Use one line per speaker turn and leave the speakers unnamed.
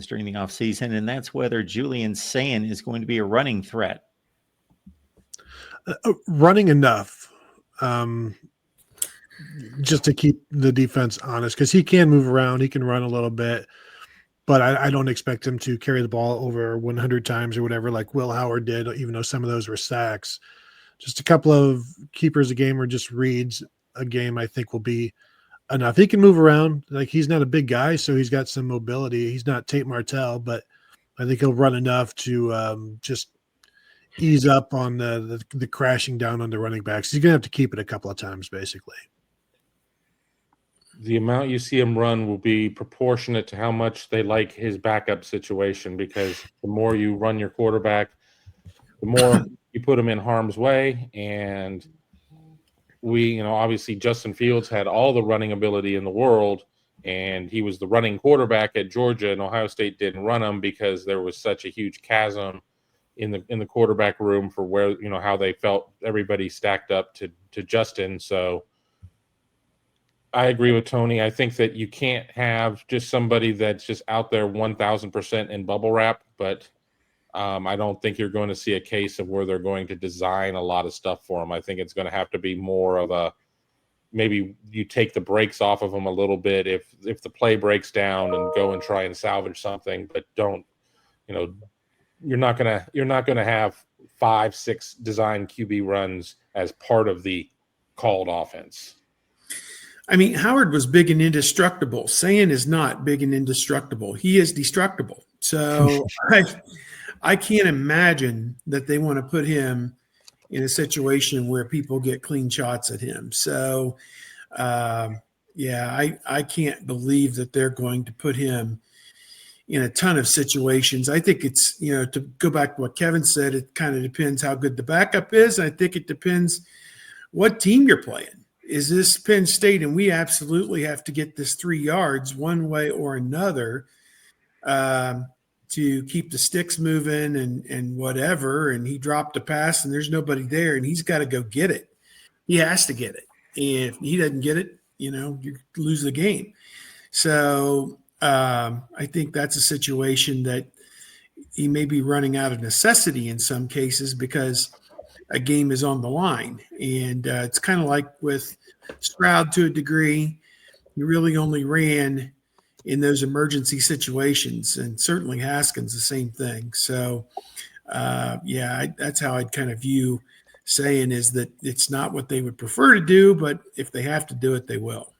during the offseason, and that's whether Julian Sayin is going to be a running threat.
Running enough just to keep the defense honest, because he can move around, he can run a little bit, but I don't expect him to carry the ball over 100 times or whatever like Will Howard did, even though some of those were sacks. Just a couple of keepers a game or just reads a game I think will be enough. He can move around. Like, he's not a big guy, so he's got some mobility. He's not Tate Martell, but I think he'll run enough to just ease up on the crashing down on the running backs. He's going to have to keep it a couple of times, basically.
The amount you see him run will be proportionate to how much they like his backup situation, because the more you run your quarterback, the more you put him in harm's way. And obviously Justin Fields had all the running ability in the world, and he was the running quarterback at Georgia, and Ohio State didn't run him because there was such a huge chasm in the quarterback room for where, how they felt everybody stacked up to Justin. So I agree with Tony. I think that you can't have just somebody that's just out there 1,000% in bubble wrap, but I don't think you're going to see a case of where they're going to design a lot of stuff for him. I think it's going to have to be more of a, maybe you take the brakes off of him a little bit if the play breaks down, and go and try and salvage something, but don't, you're not gonna have 5-6 design QB runs as part of the called offense.
I mean, Howard was big and indestructible. Sayin is not big and indestructible. He is destructible. So I can't imagine that they want to put him in a situation where people get clean shots at him. So, I can't believe that they're going to put him in a ton of situations. I think it's, to go back to what Kevin said, it kind of depends how good the backup is. I think it depends what team you're playing. Is this Penn State, and we absolutely have to get this 3 yards one way or another to keep the sticks moving and whatever, and he dropped a pass and there's nobody there and he's got to go get it. He has to get it. If he doesn't get it, you lose the game. So I think that's a situation that he may be running out of necessity in some cases because a game is on the line. And it's kind of like with Stroud to a degree. He really only ran in those emergency situations, and certainly Haskins the same thing. So, that's how I'd kind of view Sayin, is that it's not what they would prefer to do, but if they have to do it, they will.